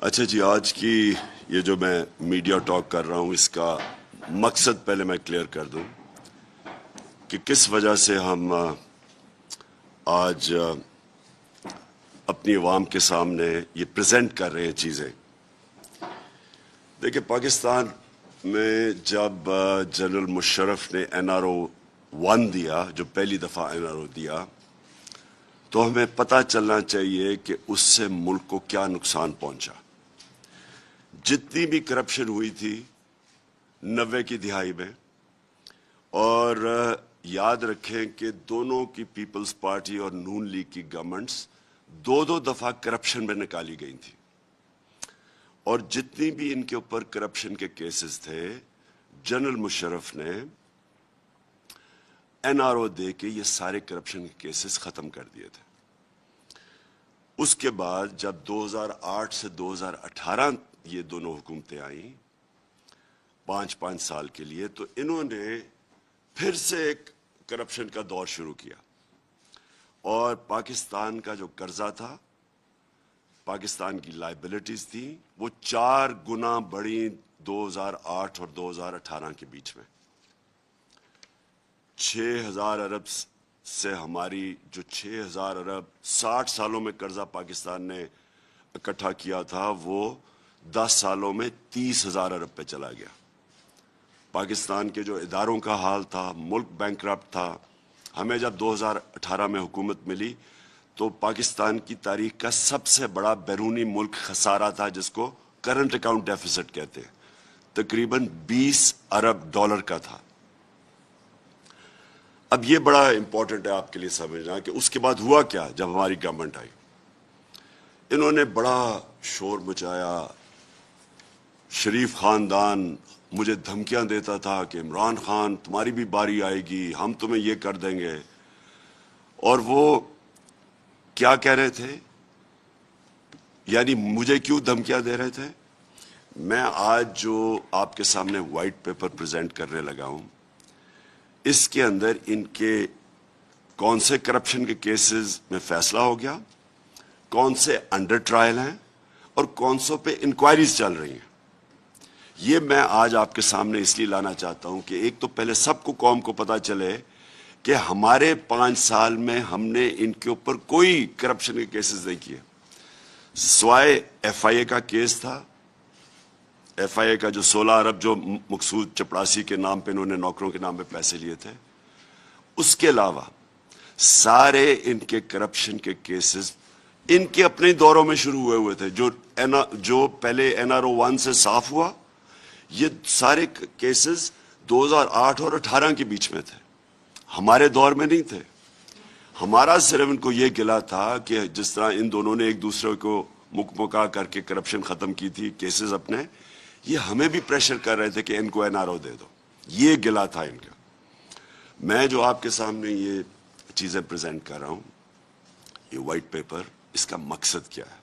اچھا جی، آج کی یہ جو میں میڈیا ٹاک کر رہا ہوں اس کا مقصد پہلے میں کلیئر کر دوں کہ کس وجہ سے ہم آج اپنی عوام کے سامنے یہ پریزنٹ کر رہے ہیں چیزیں. دیکھیں، پاکستان میں جب جنرل مشرف نے NRO-1 دیا، جو پہلی دفعہ NRO دیا، تو ہمیں پتہ چلنا چاہیے کہ اس سے ملک کو کیا نقصان پہنچا. جتنی بھی کرپشن ہوئی تھی 90 کی دہائی میں، اور یاد رکھیں کہ دونوں کی پیپلز پارٹی اور نون لیگ کی گورنمنٹس دو دفعہ کرپشن میں نکالی گئی تھی، اور جتنی بھی ان کے اوپر کرپشن کے کیسز تھے جنرل مشرف نے NRO دے کے یہ سارے کرپشن کے کیسز ختم کر دیے تھے. اس کے بعد جب 2008 سے 2018 یہ دونوں حکومتیں آئیں 5 سال کے لیے، تو انہوں نے پھر سے ایک کرپشن کا دور شروع کیا، اور پاکستان کا جو قرضہ تھا، پاکستان کی لائبلٹیز تھی، وہ 4 گنا بڑھی 2008 اور 2018 کے بیچ میں. 6,000 ارب سے ہماری جو 6,000 ارب 60 سالوں میں قرضہ پاکستان نے اکٹھا کیا تھا، وہ 10 سالوں میں 30,000 ارب پہ چلا گیا. پاکستان کے جو اداروں کا حال تھا، ملک بینکرپٹ تھا. ہمیں جب 2018 میں حکومت ملی تو پاکستان کی تاریخ کا سب سے بڑا بیرونی ملک خسارہ تھا، جس کو کرنٹ اکاؤنٹ ڈیفیسٹ کہتے ہیں، تقریباً 20 ارب ڈالر کا تھا. اب یہ بڑا امپورٹنٹ ہے آپ کے لیے سمجھنا کہ اس کے بعد ہوا کیا. جب ہماری گورنمنٹ آئی، انہوں نے بڑا شور مچایا. شریف خاندان مجھے دھمکیاں دیتا تھا کہ عمران خان تمہاری بھی باری آئے گی، ہم تمہیں یہ کر دیں گے. اور وہ کیا کہہ رہے تھے، یعنی مجھے کیوں دھمکیاں دے رہے تھے؟ میں آج جو آپ کے سامنے وائٹ پیپر پریزنٹ کرنے لگا ہوں، اس کے اندر ان کے کون سے کرپشن کے کیسز میں فیصلہ ہو گیا، کون سے انڈر ٹرائل ہیں، اور کون سوں پہ انکوائریز چل رہی ہیں. یہ میں آج آپ کے سامنے اس لیے لانا چاہتا ہوں کہ ایک تو پہلے سب کو، قوم کو پتہ چلے کہ ہمارے 5 سال میں ہم نے ان کے اوپر کوئی کرپشن کے کیسز نہیں کیے، سوائے FIA کا کیس تھا. FIA کا جو 16 ارب جو مقصود چپڑاسی کے نام پہ انہوں نے نوکروں کے نام پہ پیسے لیے تھے، اس کے علاوہ سارے ان کے کرپشن کے کیسز ان کے اپنے دوروں میں شروع ہوئے تھے. جو پہلے NRO-1 سے صاف ہوا، یہ سارے کیسز 2008 اور 18 کے بیچ میں تھے، ہمارے دور میں نہیں تھے. ہمارا صرف ان کو یہ گلا تھا کہ جس طرح ان دونوں نے ایک دوسرے کو مکا کر کے کرپشن ختم کی تھی، کیسز اپنے، یہ ہمیں بھی پریشر کر رہے تھے کہ ان کو NRO دے دو. یہ گلا تھا ان کا. میں جو آپ کے سامنے یہ چیزیں پریزنٹ کر رہا ہوں، یہ وائٹ پیپر، اس کا مقصد کیا ہے؟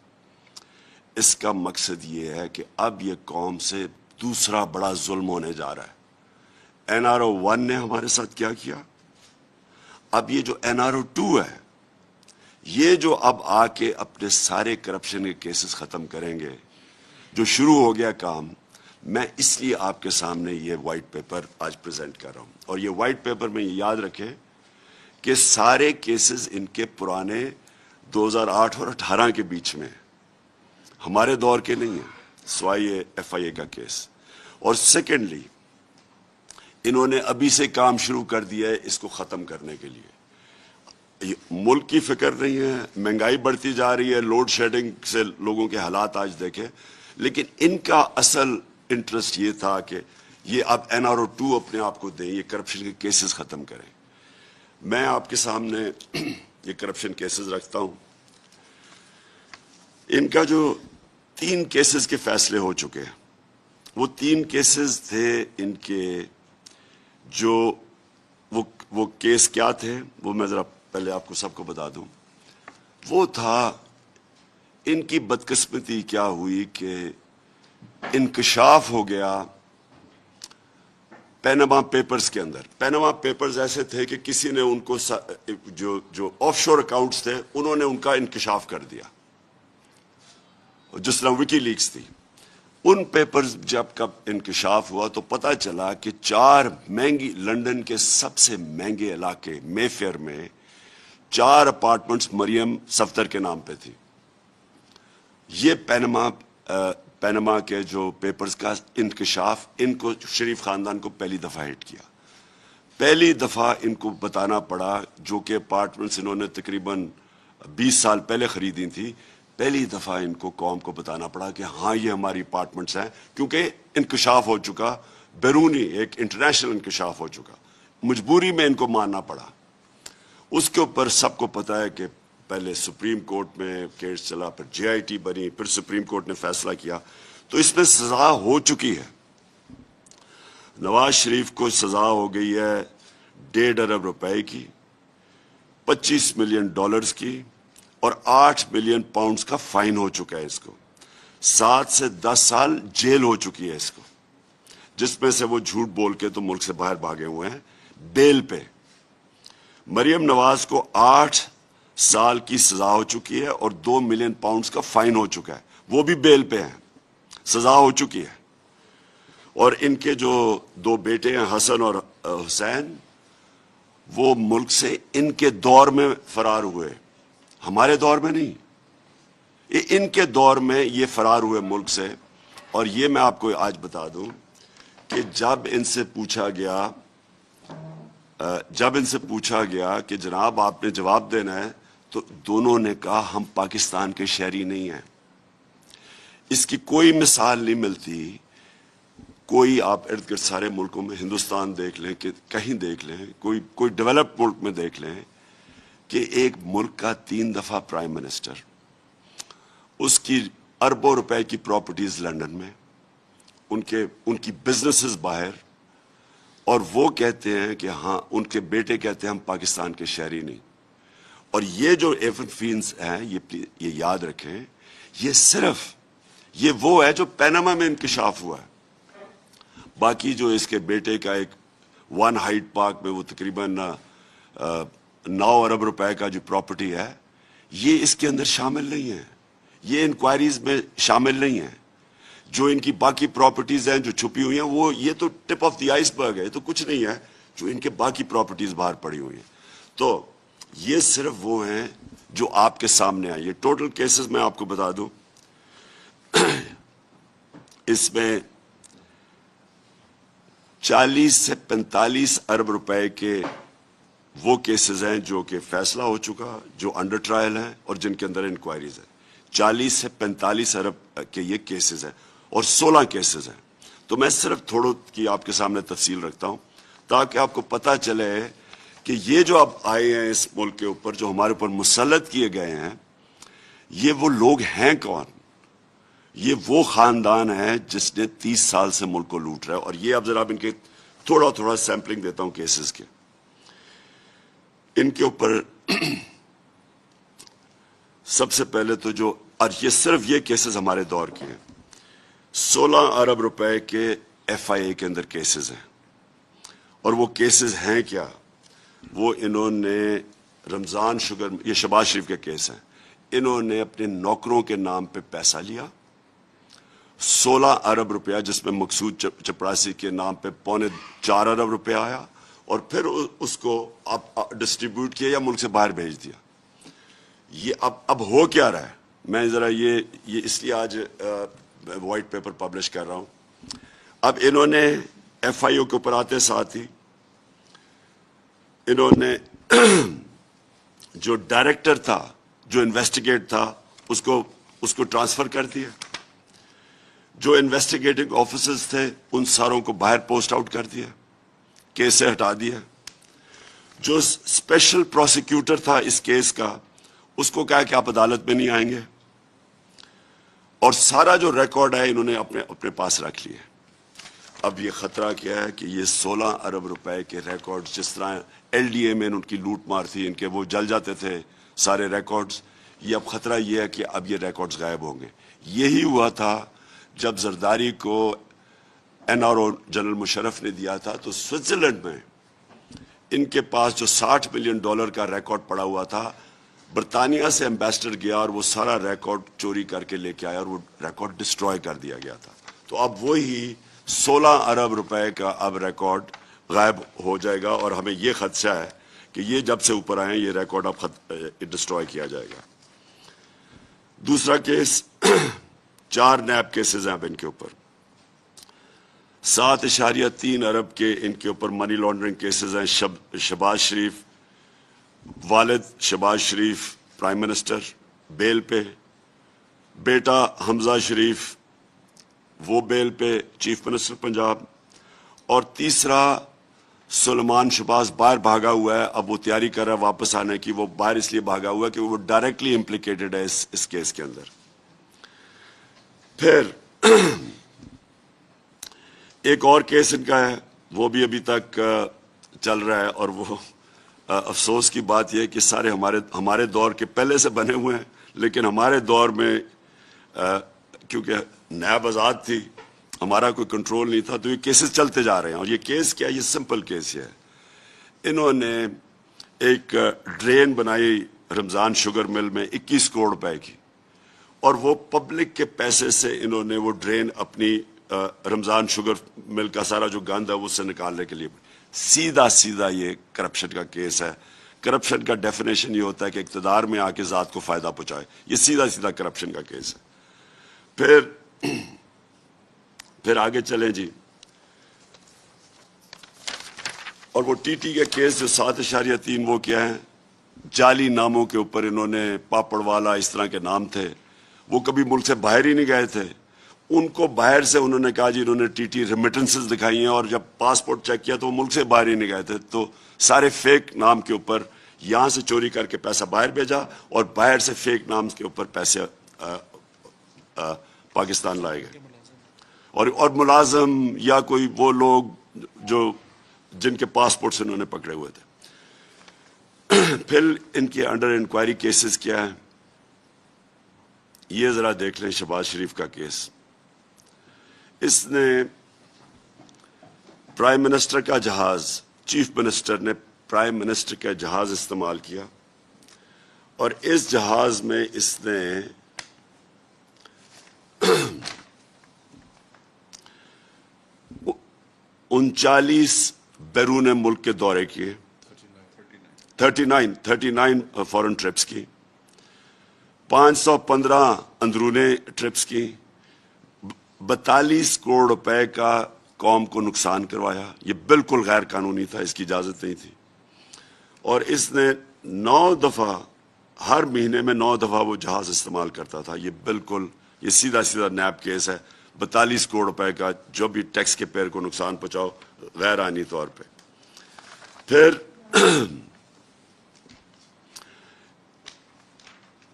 اس کا مقصد یہ ہے کہ اب یہ قوم سے دوسرا بڑا ظلم ہونے جا رہا ہے. NRO-1 نے ہمارے ساتھ کیا کیا، اب یہ جو NRO-2 ہے، یہ جو اب آ کے اپنے سارے کرپشن کے کیسز ختم کریں گے، جو شروع ہو گیا کام. میں اس لیے آپ کے سامنے یہ وائٹ پیپر آج پریزنٹ کر رہا ہوں. اور یہ وائٹ پیپر میں یاد رکھیں کہ سارے کیسز ان کے پرانے 2008 اور 18 کے بیچ میں، ہمارے دور کے نہیں ہیں، سوائے یہ FIA کا کیس. اور سیکنڈلی، انہوں نے ابھی سے کام شروع کر دیا ہے اس کو ختم کرنے کے لیے. ملک کی فکر نہیں ہے، مہنگائی بڑھتی جا رہی ہے، لوڈ شیڈنگ سے لوگوں کے حالات آج دیکھیں، لیکن ان کا اصل انٹرسٹ یہ تھا کہ یہ اب NRO-2 اپنے آپ کو دیں، یہ کرپشن کے کیسز ختم کریں. میں آپ کے سامنے یہ کرپشن کیسز رکھتا ہوں. ان کا جو 3 کیسز کے فیصلے ہو چکے ہیں، وہ 3 کیسز تھے ان کے. جو وہ کیس کیا تھے وہ میں ذرا پہلے آپ کو سب کو بتا دوں. وہ تھا، ان کی بدقسمتی کیا ہوئی کہ انکشاف ہو گیا پیناما پیپرز کے اندر. پیناما پیپرز ایسے تھے کہ کسی نے ان کو جو آف شور اکاؤنٹس تھے، انہوں نے ان کا انکشاف کر دیا. جس طرح وکی لیکس تھی. ان پیپرز جب کب انکشاف ہوا تو پتہ چلا کہ 4 مہنگی لنڈن کے سب سے مہنگے علاقے مے فیئر میں 4 اپارٹمنٹس مریم صفدر کے نام پہ تھی. یہ پینما کے جو پیپرز کا انکشاف ان کو شریف خاندان کو پہلی دفعہ ہٹ کیا. پہلی دفعہ ان کو بتانا پڑا جو کہ اپارٹمنٹس انہوں نے تقریباً 20 سال پہلے خریدی تھی. پہلی دفعہ ان کو قوم کو بتانا پڑا کہ ہاں یہ ہماری اپارٹمنٹس ہیں, کیونکہ انکشاف ہو چکا, بیرونی ایک انٹرنیشنل انکشاف ہو چکا. مجبوری میں ان کو ماننا پڑا. اس کے اوپر سب کو پتا ہے کہ پہلے سپریم کورٹ میں کیس چلا, پھر جے آئی ٹی بنی, پھر سپریم کورٹ نے فیصلہ کیا. تو اس میں سزا ہو چکی ہے. نواز شریف کو سزا ہو گئی ہے 1.5 ارب روپے کی, 25 ملین ڈالرز کی, اور 8 ملین پاؤنڈز کا فائن ہو چکا ہے اس کو. 7 سے 10 سال جیل ہو چکی ہے اس کو, جس میں سے وہ جھوٹ بول کے تو ملک سے باہر بھاگے ہوئے ہیں بیل پہ. مریم نواز کو 8 سال کی سزا ہو چکی ہے اور 2 ملین پاؤنڈز کا فائن ہو چکا ہے, وہ بھی بیل پہ ہیں, سزا ہو چکی ہے. اور ان کے جو 2 بیٹے ہیں حسن اور حسین, وہ ملک سے ان کے دور میں فرار ہوئے, ہمارے دور میں نہیں, یہ ان کے دور میں یہ فرار ہوئے ملک سے. اور یہ میں آپ کو آج بتا دوں کہ جب ان سے پوچھا گیا کہ جناب آپ نے جواب دینا ہے, تو دونوں نے کہا ہم پاکستان کے شہری نہیں ہیں. اس کی کوئی مثال نہیں ملتی. کوئی آپ ارد گرد سارے ملکوں میں, ہندوستان دیکھ لیں, کہ کہیں دیکھ لیں, کوئی ڈیولپ ملک میں دیکھ لیں کہ ایک ملک کا 3 دفعہ پرائم منسٹر, اس کی اربوں روپے کی پراپرٹیز لنڈن میں, ان کی بزنسز باہر, اور وہ کہتے ہیں کہ ہاں, ان کے بیٹے کہتے ہیں ہم پاکستان کے شہری نہیں. اور یہ جو ایفن فینز ہیں, یہ یاد رکھیں, یہ وہ ہے جو پینما میں انکشاف ہوا ہے. باقی جو اس کے بیٹے کا ایک 1 ہائیڈ پارک میں وہ تقریباً 9 ارب روپے کا جو پراپرٹی ہے, یہ اس کے اندر شامل نہیں ہے, یہ انکوائریز میں شامل نہیں ہے. جو ان کی باقی پراپرٹیز ہیں جو چھپی ہوئی ہیں, وہ یہ تو ٹپ آف دی آئس برگ ہے, تو کچھ نہیں ہے جو ان کے باقی پراپرٹیز باہر پڑی ہوئی ہیں. تو یہ صرف وہ ہیں جو آپ کے سامنے آئے. یہ ٹوٹل کیسز میں آپ کو بتا دوں, اس میں 40 سے 45 ارب روپے کے وہ کیسز ہیں جو کہ فیصلہ ہو چکا, جو انڈر ٹرائل ہیں اور جن کے اندر انکوائریز ہیں. 40 سے 45 ارب کے یہ کیسز ہیں اور 16 کیسز ہیں. تو میں صرف تھوڑوں کی آپ کے سامنے تفصیل رکھتا ہوں تاکہ آپ کو پتہ چلے کہ یہ جو اب آئے ہیں اس ملک کے اوپر, جو ہمارے اوپر مسلط کیے گئے ہیں, یہ وہ لوگ ہیں کون. یہ وہ خاندان ہے جس نے 30 سال سے ملک کو لوٹ رہا ہے. اور یہ اب ذرا ان کے تھوڑا سیمپلنگ دیتا ہوں کیسز کے. ان کے اوپر سب سے پہلے تو جو, اور یہ صرف یہ کیسز ہمارے دور کے ہیں, 16 ارب روپے کے ایف آئی اے کے اندر کیسز ہیں. اور وہ کیسز ہیں کیا, وہ انہوں نے رمضان شوگر, یہ شہباز شریف کے کیس ہیں, انہوں نے اپنے نوکروں کے نام پہ پیسہ لیا 16 ارب روپیہ, جس میں مقصود چپراسی کے نام پہ 3.25 ارب روپے آیا, اور پھر اس کو ڈسٹریبیوٹ کیا یا ملک سے باہر بھیج دیا. یہ اب ہو کیا رہا ہے, میں ذرا یہ اس لیے آج وائٹ پیپر پبلش کر رہا ہوں. اب انہوں نے ایف آئی او کے اوپر آتے ساتھ ہی انہوں نے جو ڈائریکٹر تھا, جو انویسٹیگیٹ تھا, اس کو ٹرانسفر کر دیا. جو انویسٹیگیٹنگ آفیسرز تھے ان ساروں کو باہر پوسٹ آؤٹ کر دیا, کیس سے ہٹا دیا. جو اسپیشل پروسیکیوٹر تھا اس کیس کا, اس کو کہا کہ آپ عدالت میں نہیں آئیں گے, اور سارا جو ریکارڈ ہے انہوں نے اپنے پاس رکھ لیا. اب یہ خطرہ کیا ہے کہ یہ 16 ارب روپے کے ریکارڈ, جس طرح ایل ڈی اے میں ان کی لوٹ مار تھی, ان کے وہ جل جاتے تھے سارے ریکارڈز, یہ اب خطرہ یہ ہے کہ اب یہ ریکارڈز غائب ہوں گے. یہی ہوا تھا جب زرداری کو N R O general Musharraf نے دیا تھا, تو سوئٹزرلینڈ میں ان کے پاس جو $60 ملین کا ریکارڈ پڑا ہوا تھا, برطانیہ سے ایمبیسڈر گیا اور وہ سارا ریکارڈ چوری کر کے لے کے آیا اور وہ ریکارڈ ڈسٹروائے کر دیا گیا تھا. تو اب وہی 16 ارب روپے کا اب ریکارڈ غائب ہو جائے گا اور ہمیں یہ خدشہ ہے کہ یہ جب سے اوپر آئیں یہ ریکارڈ اب ڈسٹروائے کیا جائے گا. دوسرا کیس 4 نیب کیسز ہیں اب ان کے اوپر. 7.3 ارب کے ان کے اوپر منی لانڈرنگ کیسز ہیں. شہباز شریف، والد شہباز شریف پرائم منسٹر بیل پہ، بیٹا حمزہ شریف وہ بیل پہ چیف منسٹر پنجاب، اور تیسرا سلیمان شہباز باہر بھاگا ہوا ہے. اب وہ تیاری کر رہا ہے واپس آنے کی. وہ باہر اس لیے بھاگا ہوا ہے کہ وہ ڈائریکٹلی امپلیکیٹڈ ہے اس کیس کے اندر. پھر ایک اور کیس ان کا ہے، وہ بھی ابھی تک چل رہا ہے، اور وہ افسوس کی بات یہ ہے کہ سارے ہمارے دور کے پہلے سے بنے ہوئے ہیں، لیکن ہمارے دور میں کیونکہ نیب آزاد تھی، ہمارا کوئی کنٹرول نہیں تھا، تو یہ کیسز چلتے جا رہے ہیں. اور یہ کیس کیا ہے؟ یہ سمپل کیس ہے. انہوں نے ایک ڈرین بنائی رمضان شوگر مل میں 21 کروڑ روپے کی، اور وہ پبلک کے پیسے سے انہوں نے وہ ڈرین اپنی رمضان شوگر مل کا سارا جو گند ہے اس سے نکالنے کے لیے. سیدھا یہ کرپشن کا کیس ہے. کرپشن کا ڈیفینیشن یہ ہوتا ہے کہ اقتدار میں آ کے ذات کو فائدہ پہنچائے. یہ سیدھا کرپشن کا کیس ہے. پھر آگے چلیں جی. اور وہ ٹی ٹی کے کیس جو 7.3 وہ کیا ہے؟ جعلی ناموں کے اوپر انہوں نے پاپڑ والا اس طرح کے نام تھے، وہ کبھی ملک سے باہر ہی نہیں گئے تھے. ان کو باہر سے انہوں نے کہا جی انہوں نے ٹی ٹی ریمیٹنسز دکھائی ہیں، اور جب پاسپورٹ چیک کیا تو وہ ملک سے باہر ہی نہیں گئے تھے. تو سارے فیک نام کے اوپر یہاں سے چوری کر کے پیسہ باہر بھیجا، اور باہر سے فیک نام کے اوپر پیسے پاکستان لائے گئے. اور ملازم یا کوئی وہ لوگ جن کے پاسپورٹ سے انہوں نے پکڑے ہوئے تھے. پھر ان کے انڈر انکوائری کیسز کیا ہیں یہ ذرا دیکھ لیں. شہباز شریف کا کیس، اس نے پرائم منسٹر کا جہاز، چیف منسٹر نے پرائم منسٹر کا جہاز استعمال کیا، اور اس جہاز میں اس نے 39 بیرون ملک کے دورے کیے، 39 فورن ٹرپس کی، 515 اندرونی ٹرپس کی، 42 کروڑ روپے کا قوم کو نقصان کروایا. یہ بالکل غیر قانونی تھا، اس کی اجازت نہیں تھی. اور اس نے 9 دفعہ، ہر مہینے میں 9 دفعہ وہ جہاز استعمال کرتا تھا. یہ سیدھا نیب کیس ہے. 42 کروڑ روپے کا جو بھی ٹیکس کے پیئر کو نقصان پہنچاؤ غیر آئینی طور پہ. پھر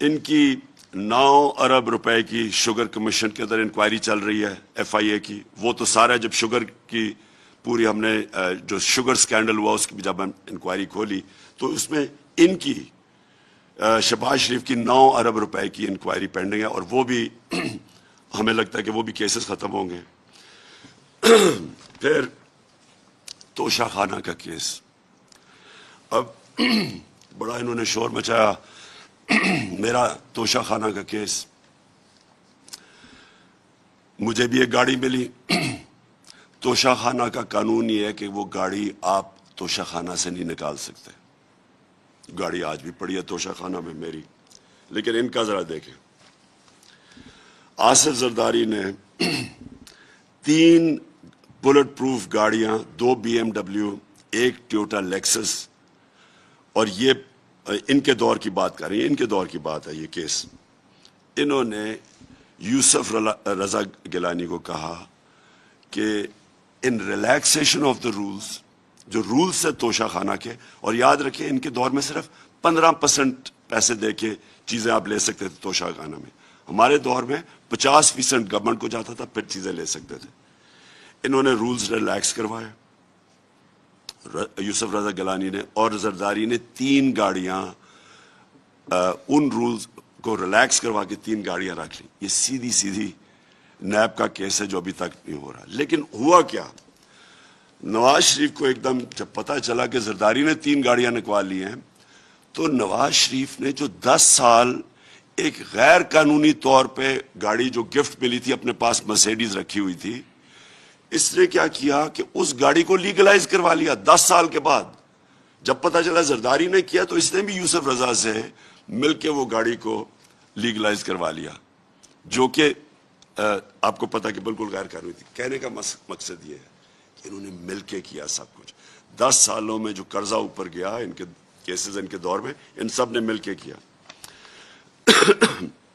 ان کی 9 ارب روپے کی شوگر کمیشن کے اندر انکوائری چل رہی ہے ایف آئی اے کی. وہ تو سارا جب شوگر کی پوری ہم نے جو شوگر سکینڈل ہوا اس کی جب ہم انکوائری کھولی تو اس میں ان کی شہباز شریف کی 9 ارب روپے کی انکوائری پینڈنگ ہے، اور وہ بھی ہمیں لگتا ہے کہ وہ بھی کیسز ختم ہوں گے. پھر توشہ خانہ کا کیس، اب بڑا انہوں نے شور مچایا میرا توشہ خانہ کا کیس. مجھے بھی ایک گاڑی ملی. توشہ خانہ کا قانون یہ ہے کہ وہ گاڑی آپ توشہ خانہ سے نہیں نکال سکتے. گاڑی آج بھی پڑی ہے توشہ خانہ میں میری. لیکن ان کا ذرا دیکھیں، آصف زرداری نے 3 بلٹ پروف گاڑیاں، 2 BMW، 1 ٹویوٹا لیکسس، اور یہ ان کے دور کی بات کر رہی ہیں، ان کے دور کی بات ہے یہ کیس. انہوں نے یوسف رضا گیلانی کو کہا کہ ان ریلیکسیشن آف دا رولز، جو رولز سے توشہ خانہ کے، اور یاد رکھیں ان کے دور میں صرف 15% پیسے دے کے چیزیں آپ لے سکتے تھے توشہ خانہ میں. ہمارے دور میں 50% گورنمنٹ کو جاتا تھا، پھر چیزیں لے سکتے تھے. انہوں نے رولز ریلیکس کروائے یوسف رضا گیلانی نے، اور زرداری نے 3 گاڑیاں ان رولز کو ریلیکس کروا کے 3 گاڑیاں رکھ لی. یہ سیدھی نیب کا کیس ہے جو ابھی تک نہیں ہو رہا. لیکن ہوا کیا، نواز شریف کو ایک دم جب پتہ چلا کہ زرداری نے 3 گاڑیاں نکال لی ہیں تو نواز شریف نے جو 10 سال ایک غیر قانونی طور پہ گاڑی جو گفٹ ملی تھی، اپنے پاس مرسیڈیز رکھی ہوئی تھی، اس نے کیا کیا کہ اس گاڑی کو لیگلائز کروا لیا 10 سال کے بعد. جب پتہ چلا زرداری نے کیا تو اس نے بھی یوسف رضا سے مل کے وہ گاڑی کو لیگلائز کروا لیا، جو کہ آپ کو پتہ کہ بالکل غیر قانونی تھی. کہنے کا مقصد یہ ہے کہ انہوں نے مل کے کیا سب کچھ. 10 سالوں میں جو قرضہ اوپر گیا ان کے کیسز ان کے دور میں، ان سب نے مل کے کیا.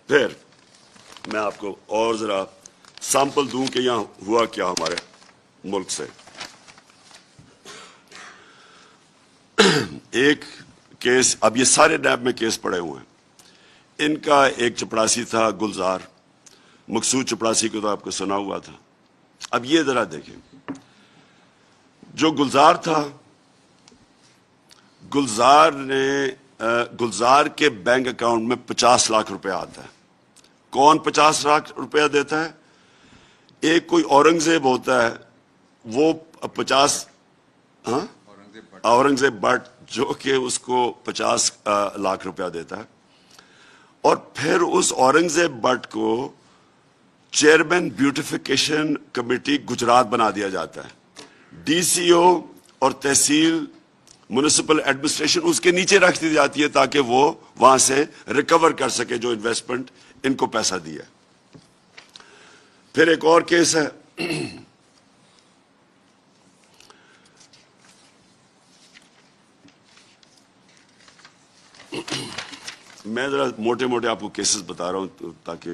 پھر میں آپ کو اور ذرا سیمپل دوں کہ یہاں ہوا کیا ہمارے ملک سے. ایک کیس، اب یہ سارے نیب میں کیس پڑے ہوئے ہیں. ان کا ایک چپڑاسی تھا گلزار، مقصود چپڑاسی کو تو آپ کو سنا ہوا تھا. اب یہ ذرا دیکھیں، جو گلزار تھا، گلزار کے بینک اکاؤنٹ میں 50 لاکھ روپے آتا ہے. کون 50 لاکھ روپیہ دیتا ہے؟ ایک کوئی اورنگزیب ہوتا ہے، وہ 50 اورنگزیب بٹ، جو کہ اس کو 50 لاکھ روپیہ دیتا ہے. اور پھر اس اورنگزیب بٹ کو چیئرمین بیوٹیفیکیشن کمیٹی گجرات بنا دیا جاتا ہے. ڈی سی او اور تحصیل میونسپل ایڈمنسٹریشن اس کے نیچے رکھ دی جاتی ہے تاکہ وہ وہاں سے ریکور کر سکے جو انویسٹمنٹ ان کو پیسہ دیا. پھر ایک اور کیس ہے، میں ذرا موٹے موٹے آپ کو کیسز بتا رہا ہوں تاکہ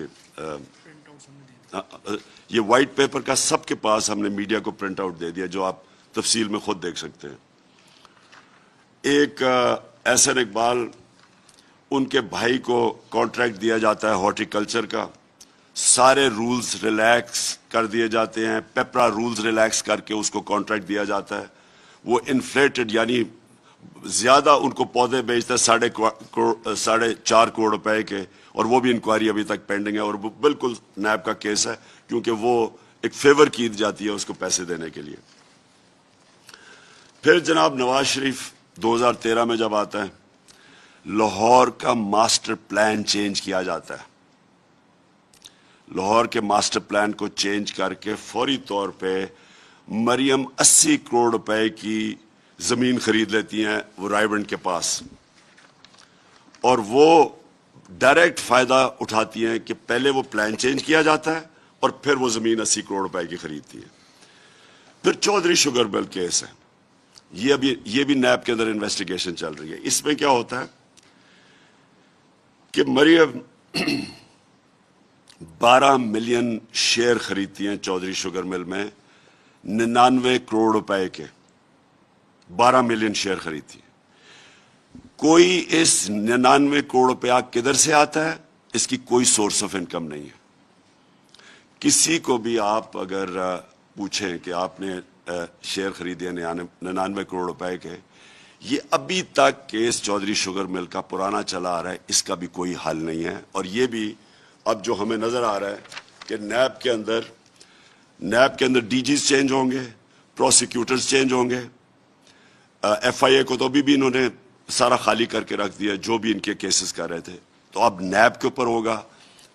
یہ وائٹ پیپر کا سب کے پاس ہم نے میڈیا کو پرنٹ آؤٹ دے دیا، جو آپ تفصیل میں خود دیکھ سکتے ہیں. ایک احسن اقبال، ان کے بھائی کو کانٹریکٹ دیا جاتا ہے ہارٹی کلچر کا، سارے رولز ریلیکس کر دیے جاتے ہیں، پیپرا رولز ریلیکس کر کے اس کو کانٹریکٹ دیا جاتا ہے. وہ انفلیٹڈ، یعنی زیادہ ان کو پودے بیچتا ہے 4.5 کروڑ روپے کے، اور وہ بھی انکوائری ابھی تک پینڈنگ ہے. اور وہ بالکل نیب کا کیس ہے کیونکہ وہ ایک فیور کی جاتی ہے اس کو پیسے دینے کے لیے. پھر جناب نواز شریف 2013 میں جب آتا ہے، لاہور کا ماسٹر پلان چینج کیا جاتا ہے. لاہور کے ماسٹر پلان کو چینج کر کے فوری طور پہ مریم 80 کروڑ روپے کی زمین خرید لیتی ہیں وہ رائے بنڈ کے پاس، اور وہ ڈائریکٹ فائدہ اٹھاتی ہیں کہ پہلے وہ پلان چینج کیا جاتا ہے اور پھر وہ زمین 80 کروڑ روپے کی خریدتی ہے. پھر چودھری شوگر مل کیس ہے، یہ بھی نیب کے اندر انویسٹیگیشن چل رہی ہے. اس میں کیا ہوتا ہے کہ مریم 12 ملین شیئر خریدتی ہیں چودھری شوگر مل میں 99 کروڑ روپے کے، 12 ملین شیئر خریدتی ہے. کوئی اس 99 کروڑ روپیہ کدھر سے آتا ہے؟ اس کی کوئی سورس آف انکم نہیں ہے. کسی کو بھی آپ اگر پوچھیں کہ آپ نے شیئر خریدے 99 کروڑ روپے کے، یہ ابھی تک کیس چودھری شوگر مل کا پرانا چلا آ رہا ہے، اس کا بھی کوئی حل نہیں ہے. اور یہ بھی اب جو ہمیں نظر آ رہا ہے کہ نیب کے اندر ڈی جیز چینج ہوں گے، پروسیکیوٹرز چینج ہوں گے. ایف آئی اے کو تو بھی انہوں نے سارا خالی کر کے رکھ دیا جو بھی ان کے کیسز کر رہے تھے. تو اب نیب کے اوپر ہوگا،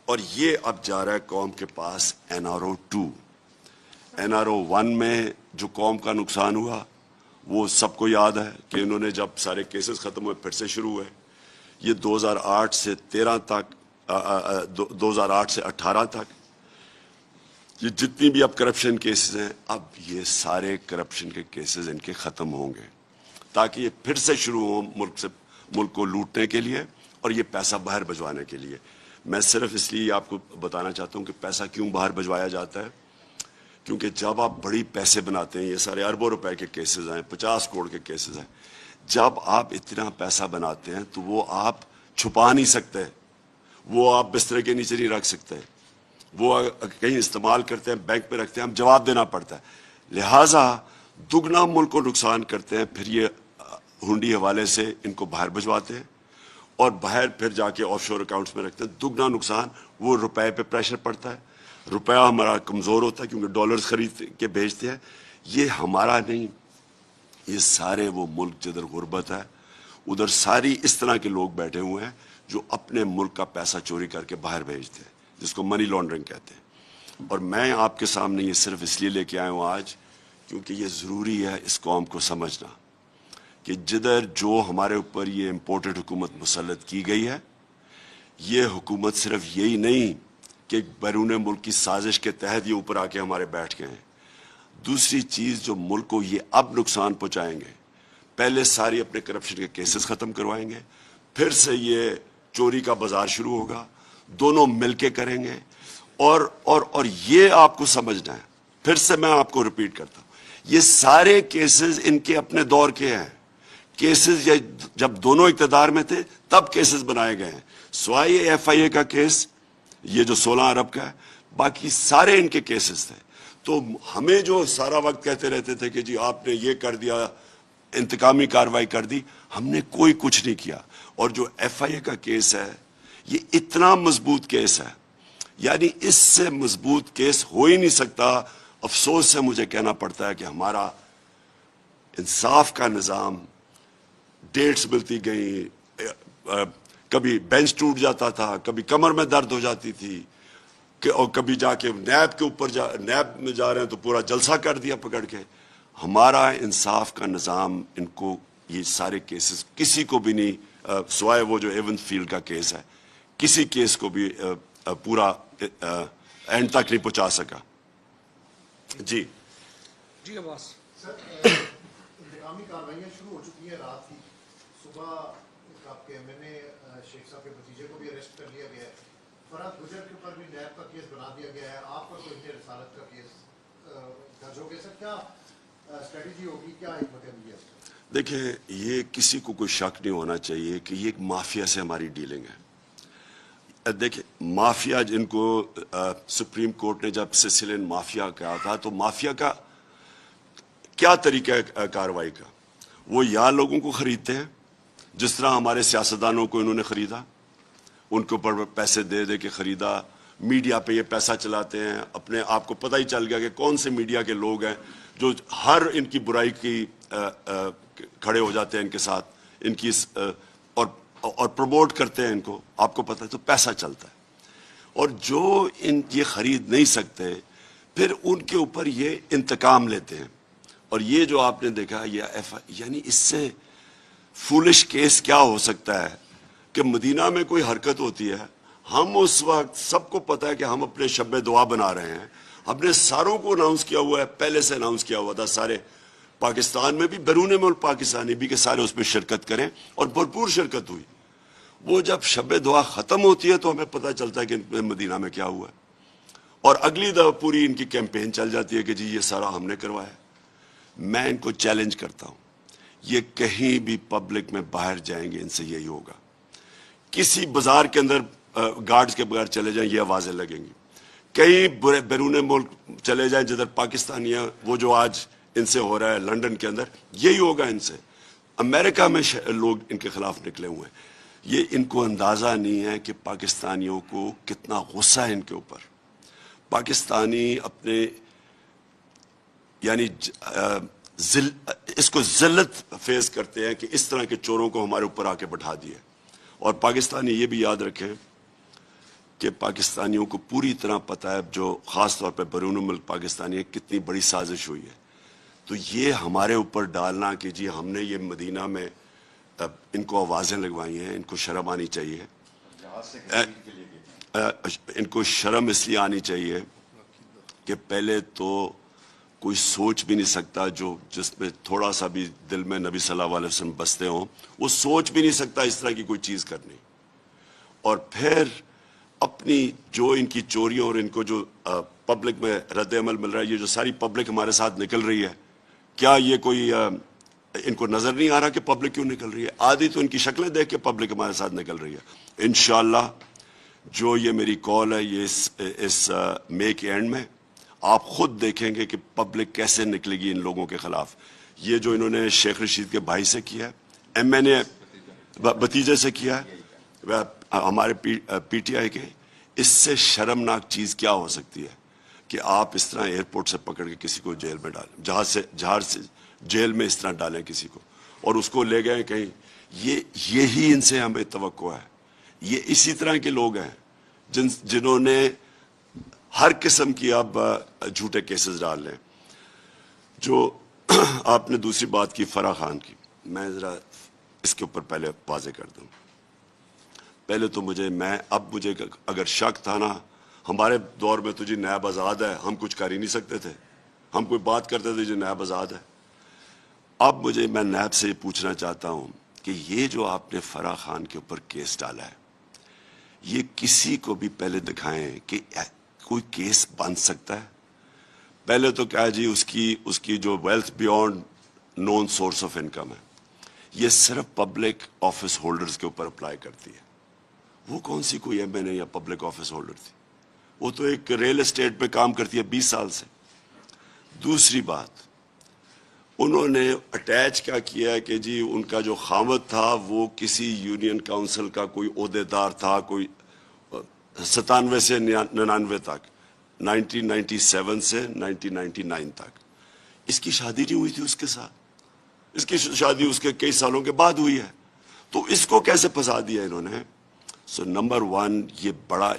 اور یہ اب جا رہا ہے قوم کے پاس NRO 2. NRO 1 میں جو قوم کا نقصان ہوا وہ سب کو یاد ہے کہ انہوں نے جب سارے کیسز ختم ہوئے پھر سے شروع ہوئے. یہ 2008 سے 13 تک 2008 سے 18 تک یہ جتنی بھی اب کرپشن کیسز ہیں، اب یہ سارے کرپشن کے کیسز ان کے ختم ہوں گے تاکہ یہ پھر سے شروع ہوں ملک کو لوٹنے کے لیے اور یہ پیسہ باہر بھجوانے کے لیے. میں صرف اس لیے آپ کو بتانا چاہتا ہوں کہ پیسہ کیوں باہر بھجوایا جاتا ہے، کیونکہ جب آپ بڑی پیسے بناتے ہیں، یہ سارے اربوں روپے کے کیسز ہیں، 50 کروڑ کے کیسز ہیں، جب آپ اتنا پیسہ بناتے ہیں تو وہ آپ چھپا نہیں سکتے، وہ آپ بسترے کے نیچے نہیں رکھ سکتے، وہ کہیں استعمال کرتے ہیں، بینک پہ رکھتے ہیں، ہم جواب دینا پڑتا ہے. لہٰذا دگنا ملک کو نقصان کرتے ہیں، پھر یہ ہنڈی حوالے سے ان کو باہر بھجواتے ہیں اور باہر پھر جا کے آف شور اکاؤنٹس میں رکھتے ہیں. دگنا نقصان، وہ روپے پہ پریشر پڑتا ہے، روپیہ ہمارا کمزور ہوتا ہے کیونکہ ڈالرز خرید کے بھیجتے ہیں. یہ ہمارا نہیں، یہ سارے وہ ملک جدھر غربت ہے ادھر ساری اس طرح کے لوگ بیٹھے ہوئے ہیں جو اپنے ملک کا پیسہ چوری کر کے باہر بھیجتے ہیں، جس کو منی لانڈرنگ کہتے ہیں۔ اور میں آپ کے سامنے یہ صرف اس لیے لے کے آیا ہوں آج کیونکہ یہ ضروری ہے اس قوم کو سمجھنا کہ جدھر جو ہمارے اوپر یہ امپورٹڈ حکومت مسلط کی گئی ہے، یہ حکومت صرف یہی نہیں کہ بیرون ملک کی سازش کے تحت یہ اوپر آ کے ہمارے بیٹھ گئے ہیں، دوسری چیز جو ملک کو یہ اب نقصان پہنچائیں گے، پہلے ساری اپنے کرپشن کے کیسز ختم کروائیں گے، پھر سے یہ چوری کا بازار شروع ہوگا، دونوں مل کے کریں گے، اور یہ آپ کو سمجھنا ہے، پھر سے میں آپ کو ریپیٹ کرتا ہوں، یہ سارے کیسز ان کے اپنے دور کے ہیں، کیسز جب دونوں اقتدار میں تھے تب کیسز بنائے گئے ہیں، سوائے ایف آئی اے کا کیس یہ جو 16 ارب کا ہے، باقی سارے ان کے کیسز تھے۔ تو ہمیں جو سارا وقت کہتے رہتے تھے کہ جی آپ نے یہ کر دیا، انتقامی کارروائی کر دی، ہم نے کوئی کچھ نہیں کیا۔ اور جو ایف آئی اے کا کیس ہے یہ اتنا مضبوط کیس ہے، یعنی اس سے مضبوط کیس ہو ہی نہیں سکتا۔ افسوس سے مجھے کہنا پڑتا ہے کہ ہمارا انصاف کا نظام، ڈیٹس ملتی گئیں، کبھی بینچ ٹوٹ جاتا تھا، کبھی کمر میں درد ہو جاتی تھی، اور کبھی جا کے نیب کے اوپر نیب میں جا رہے ہیں تو پورا جلسہ کر دیا پکڑ کے۔ ہمارا انصاف کا نظام ان کو یہ سارے کیسز کسی کو بھی نہیں، سوائے وہ جو ایون فیلڈ کا کیس ہے، کسی کیس کو بھی پورا اینڈ تک نہیں پہنچا سکا۔ جی جی عباس سر، انتقامی کارروائیاں شروع ہو چکی ہیں۔ رات ہی صبح آپ کے ایم این اے شیخ صاحب کے بھتیجے کو بھی اریسٹ کر لیا گیا ہے، فرحت گجر کے اوپر بھی نیب کا کیس بنا دیا گیا ہے، آپ پر تو ابن رسالت کا کیس درج ہو گیا۔ سر کیا اسٹریٹجی ہوگی، کیا حکمت عملی ہے؟ دیکھیں، یہ کسی کو کوئی شک نہیں ہونا چاہیے کہ یہ ایک مافیا سے ہماری ڈیلنگ ہے۔ دیکھیں، مافیا جن کو سپریم کورٹ نے جب سسلین مافیا کہا تھا، تو مافیا کا کیا طریقہ ہے کارروائی کا؟ وہ یا لوگوں کو خریدتے ہیں، جس طرح ہمارے سیاستدانوں کو انہوں نے خریدا، ان کے اوپر پیسے دے دے کے خریدا، میڈیا پہ یہ پیسہ چلاتے ہیں، اپنے آپ کو پتہ ہی چل گیا کہ کون سے میڈیا کے لوگ ہیں جو ہر ان کی برائی کی کھڑے ہو جاتے ہیں ان کے ساتھ، ان کی اور پروموٹ کرتے ہیں ان کو، آپ کو پتہ ہے، تو پیسہ چلتا ہے۔ اور جو یہ خرید نہیں سکتے، پھر ان کے اوپر یہ انتقام لیتے ہیں۔ اور یہ جو آپ نے دیکھا، یہ یعنی اس سے فولش کیس کیا ہو سکتا ہے کہ مدینہ میں کوئی حرکت ہوتی ہے، ہم اس وقت سب کو پتا ہے کہ ہم اپنے شب دعا بنا رہے ہیں، ہم نے ساروں کو اناؤنس کیا ہوا ہے، پہلے سے اناؤنس کیا ہوا تھا، سارے پاکستان میں بھی، بیرون ملک پاکستانی بھی، کہ سارے اس میں شرکت کریں، اور بھرپور شرکت ہوئی۔ وہ جب شب دعا ختم ہوتی ہے تو ہمیں پتہ چلتا ہے کہ مدینہ میں کیا ہوا ہے، اور اگلی دفعہ پوری ان کی کیمپین چل جاتی ہے کہ جی یہ سارا ہم نے کروایا۔ میں ان کو چیلنج کرتا ہوں، یہ کہیں بھی پبلک میں باہر جائیں گے ان سے یہی ہوگا، کسی بازار کے اندر گارڈز کے بغیر چلے جائیں یہ آوازیں لگیں گی، کہیں بیرون ملک چلے جائیں جدھر پاکستانی ہیں، وہ جو آج ان سے ہو رہا ہے لندن کے اندر، یہی ہوگا ان سے۔ امریکہ میں لوگ ان کے خلاف نکلے ہوئے ہیں۔ یہ ان کو اندازہ نہیں ہے کہ پاکستانیوں کو کتنا غصہ ہے ان کے اوپر۔ پاکستانی اپنے یعنی اس کو ذلت فیس کرتے ہیں کہ اس طرح کے چوروں کو ہمارے اوپر آ کے بٹھا دیے۔ اور پاکستانی یہ بھی یاد رکھیں کہ پاکستانیوں کو پوری طرح پتہ ہے، جو خاص طور پہ بیرون ملک پاکستانی ہے، کتنی بڑی سازش ہوئی ہے۔ تو یہ ہمارے اوپر ڈالنا کہ جی ہم نے یہ مدینہ میں ان کو آوازیں لگوائی ہیں، ان کو شرم آنی چاہیے، ان کو شرم اس لیے آنی چاہیے کہ پہلے تو کوئی سوچ بھی نہیں سکتا، جس میں تھوڑا سا بھی دل میں نبی صلی اللہ علیہ وسلم بستے ہوں، وہ سوچ بھی نہیں سکتا اس طرح کی کوئی چیز کرنی۔ اور پھر اپنی جو ان کی چوریوں اور ان کو جو پبلک میں رد عمل مل رہا ہے، یہ جو ساری پبلک ہمارے ساتھ نکل رہی ہے، کیا یہ کوئی ان کو نظر نہیں آ رہا کہ پبلک کیوں نکل رہی ہے؟ آدھی تو ان کی شکلیں دیکھ کے پبلک ہمارے ساتھ نکل رہی ہے۔ انشاءاللہ جو یہ میری کال ہے، یہ اس مئی کے اینڈ میں آپ خود دیکھیں گے کہ پبلک کیسے نکلے گی ان لوگوں کے خلاف۔ یہ جو انہوں نے شیخ رشید کے بھائی سے کیا ہے، ایم این اے بھتیجے سے کیا ہے، ہمارے پی ٹی آئی کے، اس سے شرمناک چیز کیا ہو سکتی ہے کہ آپ اس طرح ایئرپورٹ سے پکڑ کے کسی کو جیل میں ڈالیں، جہاز سے جیل میں اس طرح ڈالیں کسی کو، اور اس کو لے گئے کہیں۔ یہی ان سے ہمیں توقع ہے. یہ اسی طرح کے لوگ ہیں جنہوں نے ہر قسم کی اب جھوٹے کیسز ڈال لیں. جو آپ نے دوسری بات کی فرح خان کی, میں ذرا اس کے اوپر پہلے واضح کر دوں. پہلے تو مجھے اگر شک تھا نا, ہمارے دور میں تو جی نیب آزاد ہے, ہم کچھ کر ہی نہیں سکتے تھے, ہم کوئی بات کرتے تھے جی نیب آزاد ہے. اب میں نیب سے یہ پوچھنا چاہتا ہوں کہ یہ جو آپ نے فرح خان کے اوپر کیس ڈالا ہے, یہ کسی کو بھی پہلے دکھائیں کہ کوئی کیس بن سکتا ہے. پہلے تو کیا جی اس کی جو wealth beyond known source of income ہے, یہ صرف پبلک آفس ہولڈرز کے اوپر اپلائی کرتی ہے. وہ کون سی کوئی ایم این اے یا پبلک آفس ہولڈر تھی, وہ تو ایک ریل اسٹیٹ پہ کام کرتی ہے 20 سال سے. دوسری بات, انہوں نے اٹیچ کیا کیا ہے کہ جی ان کا جو خاوند تھا وہ کسی یونین کاؤنسل کا کوئی عہدیدار تھا, کوئی 97 سے 99 تک, 1997 سے 1999 تک. اس کی شادی نہیں ہوئی تھی اس کے ساتھ, اس کی شادی اس کے کئی سالوں کے بعد ہوئی ہے. تو اس کو کیسے پھنسا دیا انہوں نے؟ سو نمبر 1,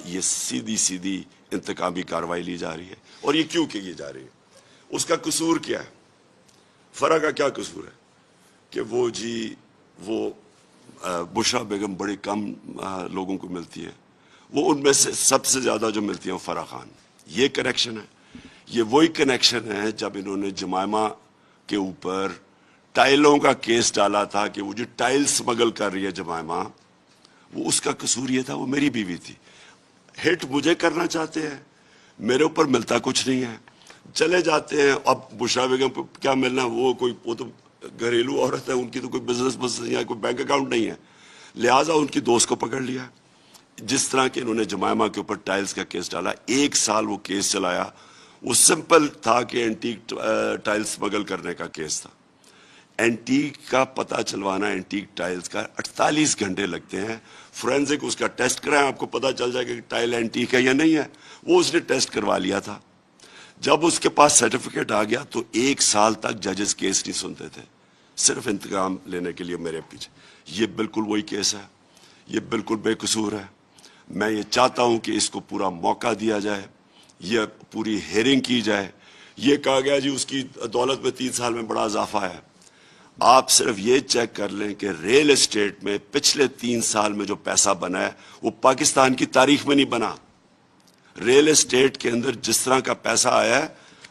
یہ سیدھی انتقامی کاروائی لی جا رہی ہے. اور یہ کیوں کی جا رہی ہے؟ اس کا قصور کیا ہے؟ فرح کا کیا قصور ہے کہ وہ بشرا بیگم بڑے کم لوگوں کو ملتی ہے, وہ ان میں سے سب سے زیادہ جو ملتی ہیں وہ فرح خان. یہ کنیکشن ہے. یہ وہی کنیکشن ہے جب انہوں نے جمائمہ کے اوپر ٹائلوں کا کیس ڈالا تھا کہ وہ جو ٹائل سمگل کر رہی ہے جمائمہ, وہ اس کا قصور یہ تھا, وہ میری بیوی تھی. ہٹ مجھے کرنا چاہتے ہیں, میرے اوپر ملتا کچھ نہیں ہے, چلے جاتے ہیں. اب بشرا بیگم کو کیا ملنا, وہ تو گھریلو عورت ہے, ان کی تو کوئی بزنس یا کوئی بینک اکاؤنٹ نہیں ہے, لہٰذا ان کی دوست کو پکڑ لیا. جس طرح کہ انہوں نے جمائمہ کے اوپر ٹائلز کا کیس ڈالا, 1 سال وہ کیس چلایا. وہ سمپل تھا کہ اینٹیک ٹائل سمگل کرنے کا کیس تھا. اینٹیک کا پتہ چلوانا, اینٹیک ٹائلز کا 48 گھنٹے لگتے ہیں. فورینزک اس کا ٹیسٹ کرائیں, آپ کو پتہ چل جائے کہ ٹائل اینٹیک ہے یا نہیں ہے. وہ اس نے ٹیسٹ کروا لیا تھا. جب اس کے پاس سرٹیفکیٹ آ گیا تو 1 سال تک ججز کیس نہیں سنتے تھے, صرف انتقام لینے کے لیے میرے پیچھے. یہ بالکل وہی کیس ہے, یہ بالکل بے قصور ہے. میں یہ چاہتا ہوں کہ اس کو پورا موقع دیا جائے, یہ پوری ہیئرنگ کی جائے. یہ کہا گیا جی اس کی دولت میں 3 سال میں بڑا اضافہ ہے. آپ صرف یہ چیک کر لیں کہ ریل اسٹیٹ میں پچھلے 3 سال میں جو پیسہ بنا ہے وہ پاکستان کی تاریخ میں نہیں بنا. ریل اسٹیٹ کے اندر جس طرح کا پیسہ آیا ہے,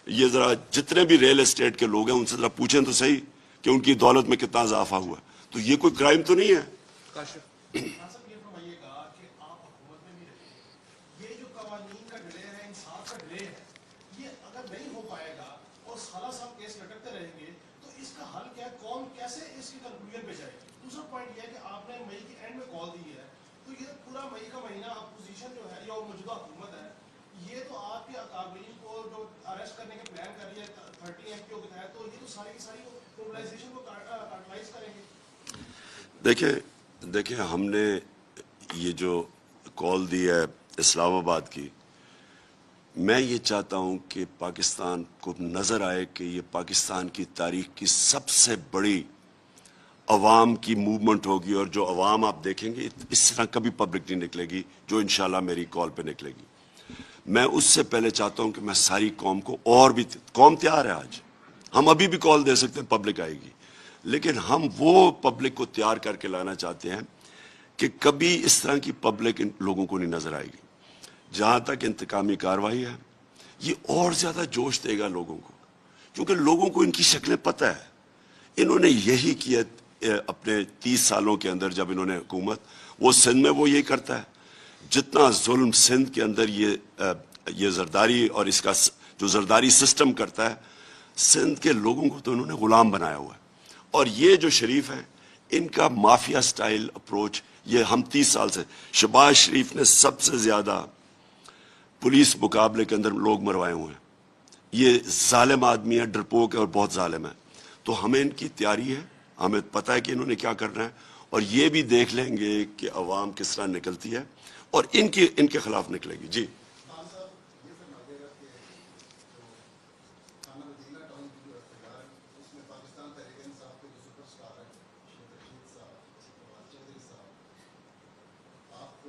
یہ ذرا جتنے بھی ریل اسٹیٹ کے لوگ ہیں ان سے ذرا پوچھیں تو صحیح کہ ان کی دولت میں کتنا اضافہ ہوا. تو یہ کوئی کرائم تو نہیں ہے. دوسرا پوائنٹ یہ ہے کہ آپ نے مئی کے اینڈ میں کال دی ہے, تو یہ پورا مئی کا مہینہ اپوزیشن جو ہے یا موجودہ حکومت ہے, یہ تو آپ کے اکابرین کو جو اریسٹ کرنے کے پلان کر رہی ہے 30 ایم پی او کے تحت, تو یہ تو ساری کی ساری موبلائزیشن کو کارٹلائز کریں گے. دیکھیں ہم نے یہ جو کال دی ہے اسلام آباد کی, میں یہ چاہتا ہوں کہ پاکستان کو نظر آئے کہ یہ پاکستان کی تاریخ کی سب سے بڑی عوام کی موومنٹ ہوگی, اور جو عوام آپ دیکھیں گے اس طرح کبھی پبلک نہیں نکلے گی جو انشاءاللہ میری کال پہ نکلے گی. میں اس سے پہلے چاہتا ہوں کہ میں ساری قوم کو, اور بھی قوم تیار ہے آج, ہم ابھی بھی کال دے سکتے ہیں, پبلک آئے گی, لیکن ہم وہ پبلک کو تیار کر کے لانا چاہتے ہیں کہ کبھی اس طرح کی پبلک ان لوگوں کو نہیں نظر آئے گی. جہاں تک انتقامی کاروائی ہے, یہ اور زیادہ جوش دے گا لوگوں کو, کیونکہ لوگوں کو ان کی شکلیں پتہ ہے. انہوں نے یہی کیا اپنے 30 سالوں کے اندر جب انہوں نے حکومت, وہ سندھ میں وہ یہی کرتا ہے. جتنا ظلم سندھ کے اندر یہ زرداری اور اس کا جو زرداری سسٹم کرتا ہے, سندھ کے لوگوں کو تو انہوں نے غلام بنایا ہوا ہے. اور یہ جو شریف ہیں, ان کا مافیا سٹائل اپروچ, یہ ہم 30 سال سے, شہباز شریف نے سب سے زیادہ پولیس مقابلے کے اندر لوگ مروائے ہوئے ہیں. یہ ظالم آدمی ہے, ڈرپوک ہے اور بہت ظالم ہے. تو ہمیں ان کی تیاری ہے, ہمیں پتہ ہے کہ انہوں نے کیا کرنا ہے, اور یہ بھی دیکھ لیں گے کہ عوام کس طرح نکلتی ہے اور ان کے خلاف نکلے گی. جی